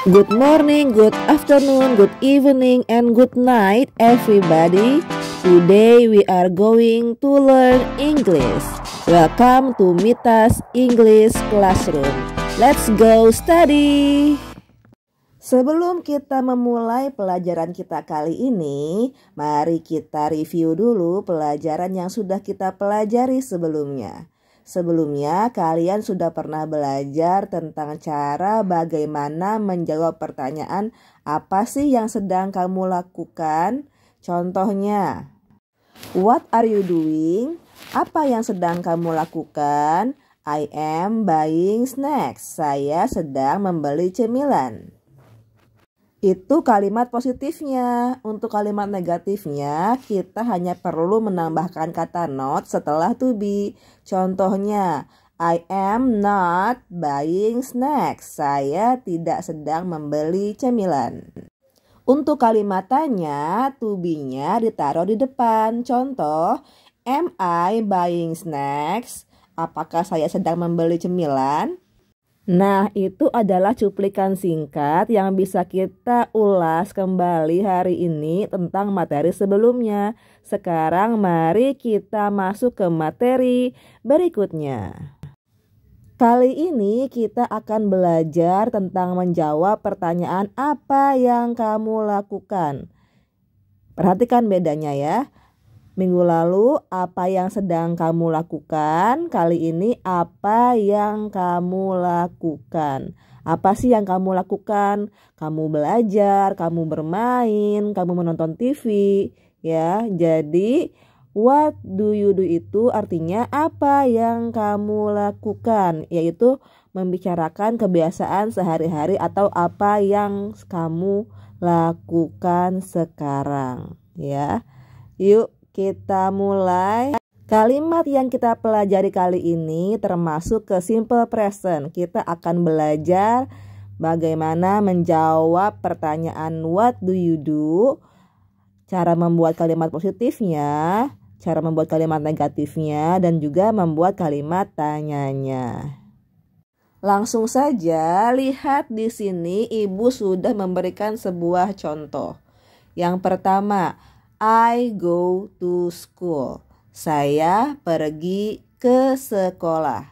Good morning, good afternoon, good evening, and good night everybody. Today we are going to learn English. Welcome to Mita's English Classroom. Let's go study. Sebelum kita memulai pelajaran kita kali ini, mari kita review dulu pelajaran yang sudah kita pelajari sebelumnya. Sebelumnya kalian sudah pernah belajar tentang cara bagaimana menjawab pertanyaan apa sih yang sedang kamu lakukan? Contohnya, what are you doing? Apa yang sedang kamu lakukan? I am buying snacks. Saya sedang membeli cemilan. Itu kalimat positifnya. Untuk kalimat negatifnya, kita hanya perlu menambahkan kata not setelah to be. Contohnya, I am not buying snacks. Saya tidak sedang membeli cemilan. Untuk kalimat tanya, to be-nya ditaruh di depan. Contoh, am I buying snacks? Apakah saya sedang membeli cemilan? Nah, itu adalah cuplikan singkat yang bisa kita ulas kembali hari ini tentang materi sebelumnya. Sekarang mari kita masuk ke materi berikutnya. Kali ini kita akan belajar tentang menjawab pertanyaan apa yang kamu lakukan. Perhatikan bedanya ya. Minggu lalu, apa yang sedang kamu lakukan? Kali ini, apa yang kamu lakukan? Apa sih yang kamu lakukan? Kamu belajar, kamu bermain, kamu menonton TV, ya. Jadi, what do you do itu artinya apa yang kamu lakukan, yaitu membicarakan kebiasaan sehari-hari atau apa yang kamu lakukan sekarang, ya. Yuk kita mulai. Kalimat yang kita pelajari kali ini termasuk ke simple present. Kita akan belajar bagaimana menjawab pertanyaan what do you do, cara membuat kalimat positifnya, cara membuat kalimat negatifnya, dan juga membuat kalimat tanyanya. Langsung saja, lihat di sini ibu sudah memberikan sebuah contoh. Yang pertama, I go to school. Saya pergi ke sekolah.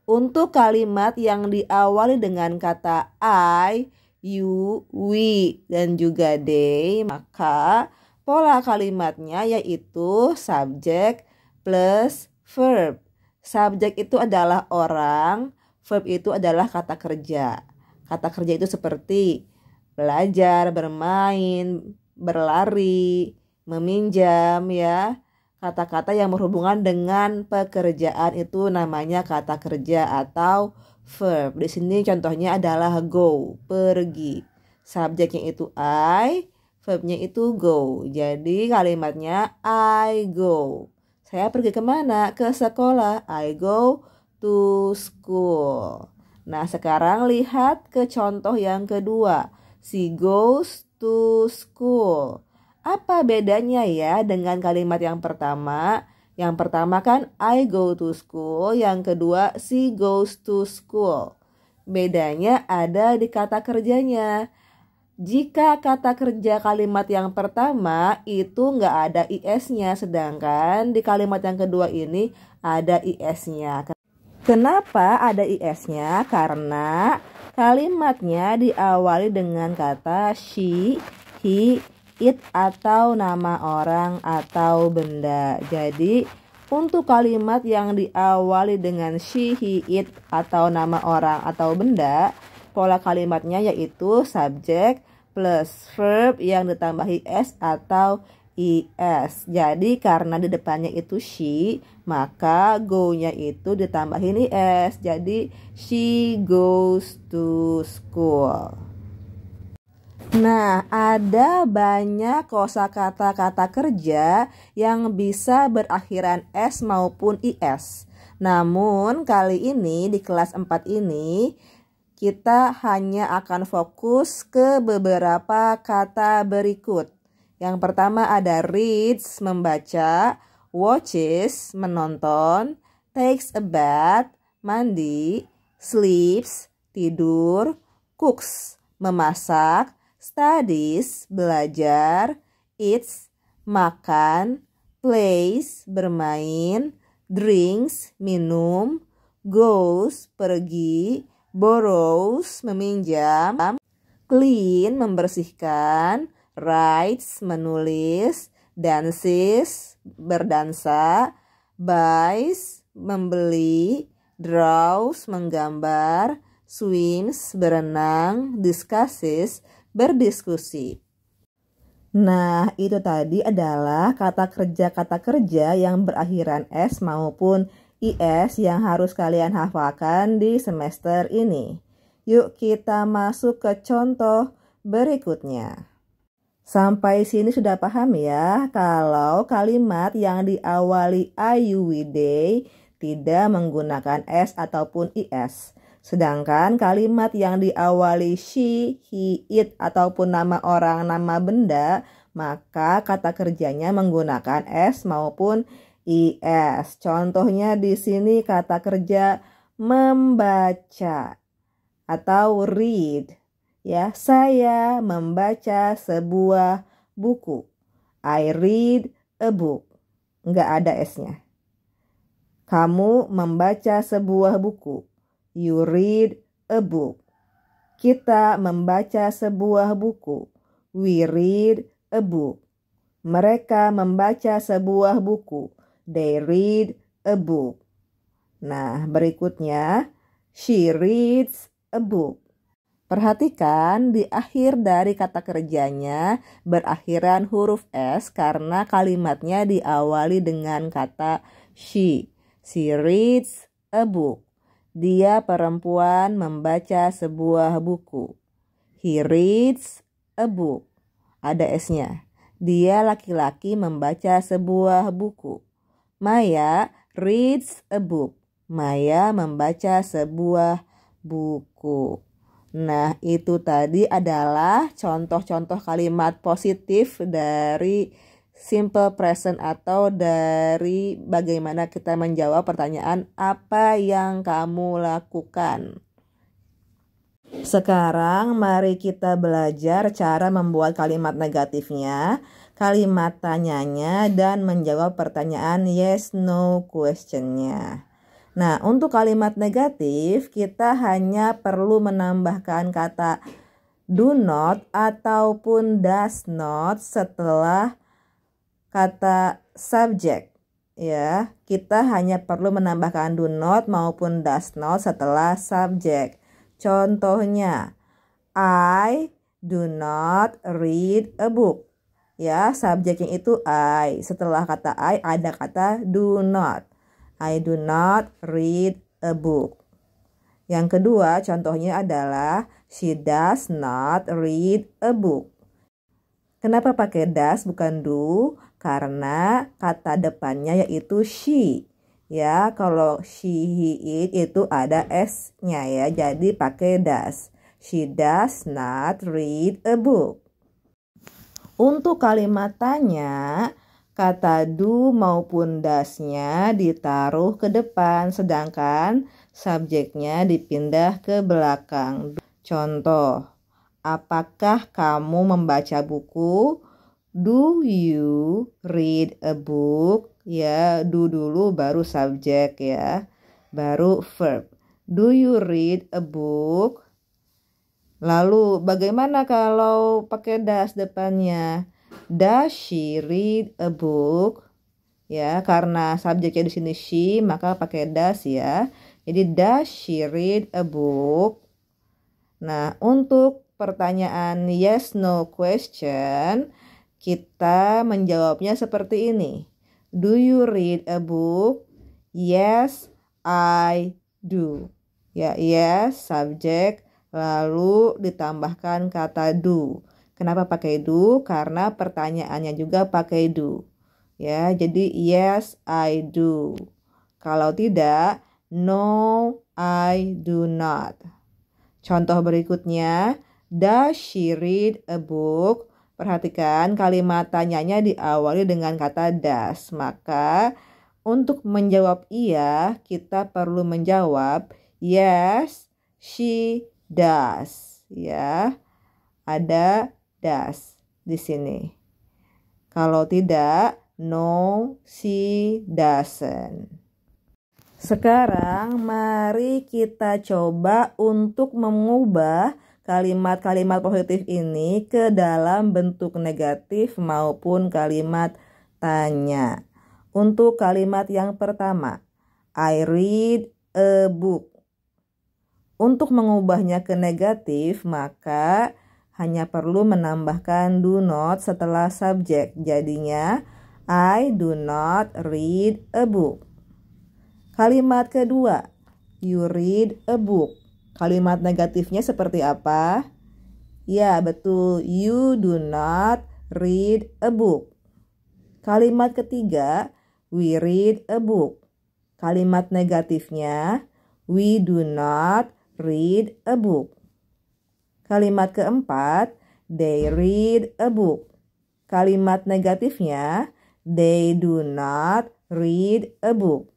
Untuk kalimat yang diawali dengan kata I, you, we, dan juga they, maka pola kalimatnya yaitu subjek plus verb. Subjek itu adalah orang, verb itu adalah kata kerja. Kata kerja itu seperti belajar, bermain, berlari, meminjam, ya. Kata-kata yang berhubungan dengan pekerjaan itu namanya kata kerja atau verb. Di sini contohnya adalah go, pergi. Subjeknya itu I, verbnya itu go. Jadi kalimatnya I go. Saya pergi kemana? Ke sekolah. I go to school. Nah, sekarang lihat ke contoh yang kedua. She goes to school. Apa bedanya ya dengan kalimat yang pertama? Yang pertama kan I go to school, yang kedua she goes to school. Bedanya ada di kata kerjanya. Jika kata kerja kalimat yang pertama itu nggak ada is-nya, sedangkan di kalimat yang kedua ini ada is-nya. Kenapa ada is-nya? Karena kalimatnya diawali dengan kata she, he, it atau nama orang atau benda. Jadi untuk kalimat yang diawali dengan she, he, it atau nama orang atau benda, pola kalimatnya yaitu subjek plus verb yang ditambahi s atau is. Jadi karena di depannya itu she, maka go-nya itu ditambahin is. Jadi she goes to school. Nah, ada banyak kosakata kata kerja yang bisa berakhiran s maupun is. Namun kali ini di kelas 4 ini kita hanya akan fokus ke beberapa kata berikut. Yang pertama ada reads, membaca, watches, menonton, takes a bath, mandi, sleeps, tidur, cooks, memasak, studies, belajar, eats, makan, plays, bermain, drinks, minum, goes, pergi, borrows, meminjam, clean, membersihkan, writes, menulis, dances, berdansa, buys, membeli, draws, menggambar, swims, berenang, discusses, berdiskusi. Nah, itu tadi adalah kata kerja yang berakhiran S maupun IS yang harus kalian hafalkan di semester ini. Yuk kita masuk ke contoh berikutnya. Sampai sini sudah paham ya kalau kalimat yang diawali I, you, we, they tidak menggunakan S ataupun IS. Sedangkan kalimat yang diawali she, he, it ataupun nama orang, nama benda, maka kata kerjanya menggunakan S maupun IS. Contohnya di sini kata kerja membaca atau read. Ya, saya membaca sebuah buku. I read a book. Nggak ada S-nya. Kamu membaca sebuah buku. You read a book. Kita membaca sebuah buku. We read a book. Mereka membaca sebuah buku. They read a book. Nah, berikutnya, she reads a book. Perhatikan di akhir dari kata kerjanya berakhiran huruf S karena kalimatnya diawali dengan kata she. She reads a book. Dia perempuan membaca sebuah buku. He reads a book. Ada S-nya. Dia laki-laki membaca sebuah buku. Maya reads a book. Maya membaca sebuah buku. Nah, itu tadi adalah contoh-contoh kalimat positif dari simple present atau dari bagaimana kita menjawab pertanyaan apa yang kamu lakukan. Sekarang mari kita belajar cara membuat kalimat negatifnya, kalimat tanyanya, dan menjawab pertanyaan yes no questionnya. Nah, untuk kalimat negatif, kita hanya perlu menambahkan kata do not ataupun does not setelah kata subject. Ya, kita hanya perlu menambahkan do not maupun does not setelah subject. Contohnya, I do not read a book. Ya, subjeknya itu I. Setelah kata I ada kata do not. I do not read a book. Yang kedua contohnya adalah she does not read a book. Kenapa pakai does bukan do? Karena kata depannya yaitu she. Ya, kalau she, he, it itu ada S-nya ya. Jadi pakai does. She does not read a book. Untuk kalimat tanya, kata do maupun does-nya ditaruh ke depan, sedangkan subjeknya dipindah ke belakang. Contoh, apakah kamu membaca buku? Do you read a book? Ya, do dulu baru subjek ya, baru verb. Do you read a book? Lalu bagaimana kalau pakai does depannya? Does she read a book? Ya, karena subjeknya di sini she, maka pakai does ya. Jadi does she read a book? Nah, untuk pertanyaan yes no question, kita menjawabnya seperti ini. Do you read a book? Yes, I do. Ya, yes, subjek, lalu ditambahkan kata do. Kenapa pakai do? Karena pertanyaannya juga pakai do. Ya, jadi yes, I do. Kalau tidak, no, I do not. Contoh berikutnya, does she read a book? Perhatikan kalimat tanyanya diawali dengan kata does. Maka untuk menjawab iya, kita perlu menjawab yes, she does. Ya. ada does di sini. Kalau tidak, no, she doesn't. Sekarang mari kita coba untuk mengubah kalimat-kalimat positif ini ke dalam bentuk negatif maupun kalimat tanya. Untuk kalimat yang pertama, I read a book. Untuk mengubahnya ke negatif, maka hanya perlu menambahkan do not setelah subjek. Jadinya, I do not read a book. Kalimat kedua, you read a book. Kalimat negatifnya seperti apa? Ya, betul. You do not read a book. Kalimat ketiga, we read a book. Kalimat negatifnya, we do not read a book. Kalimat keempat, they read a book. Kalimat negatifnya, they do not read a book.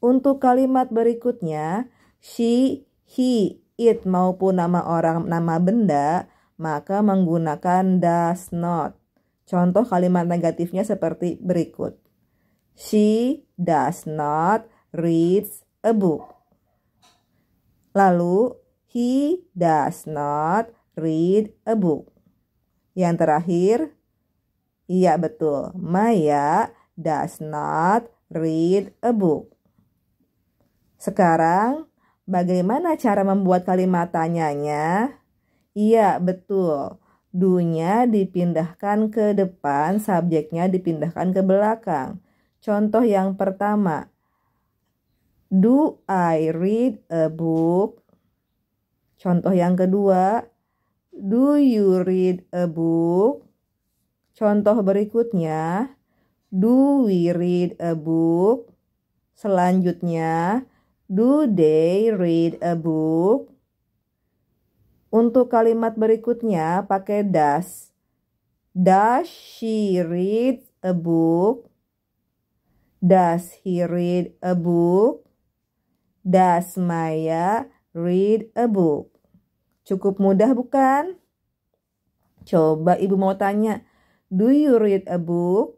Untuk kalimat berikutnya, she, he, it maupun nama orang, nama benda, maka menggunakan does not. Contoh kalimat negatifnya seperti berikut. She does not read a book. Lalu, he does not read a book. Yang terakhir, iya betul, Maya does not read a book. Sekarang, bagaimana cara membuat kalimat tanyanya? Iya betul, do-nya dipindahkan ke depan, subjeknya dipindahkan ke belakang. Contoh yang pertama, do I read a book? Contoh yang kedua, do you read a book? Contoh berikutnya, do we read a book? Selanjutnya, do they read a book? Untuk kalimat berikutnya pakai does. Does she read a book? Does he read a book? Does Maya read a book? Cukup mudah bukan? Coba ibu mau tanya, do you read a book?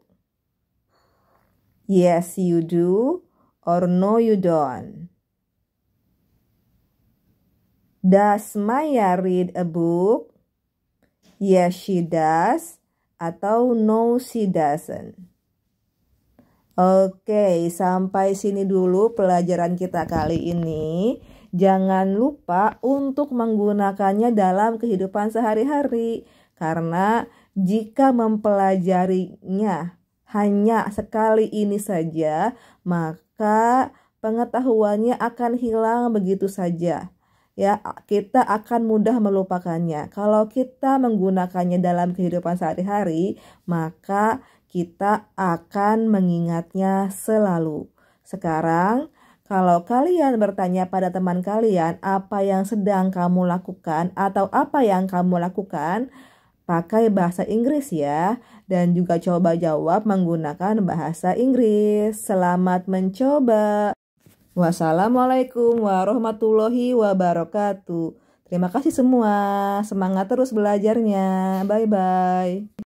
Yes you do, or no you don't. Does Maya read a book? Yes she does, atau no she doesn't. Oke, sampai sini dulu pelajaran kita kali ini. Jangan lupa untuk menggunakannya dalam kehidupan sehari-hari. Karena jika mempelajarinya hanya sekali ini saja, maka pengetahuannya akan hilang begitu saja. Ya, kita akan mudah melupakannya. Kalau kita menggunakannya dalam kehidupan sehari-hari, maka kita akan mengingatnya selalu. Sekarang, kalau kalian bertanya pada teman kalian apa yang sedang kamu lakukan atau apa yang kamu lakukan, pakai bahasa Inggris ya. Dan juga coba jawab menggunakan bahasa Inggris. Selamat mencoba. Wassalamualaikum warahmatullahi wabarakatuh. Terima kasih semua. Semangat terus belajarnya. Bye-bye.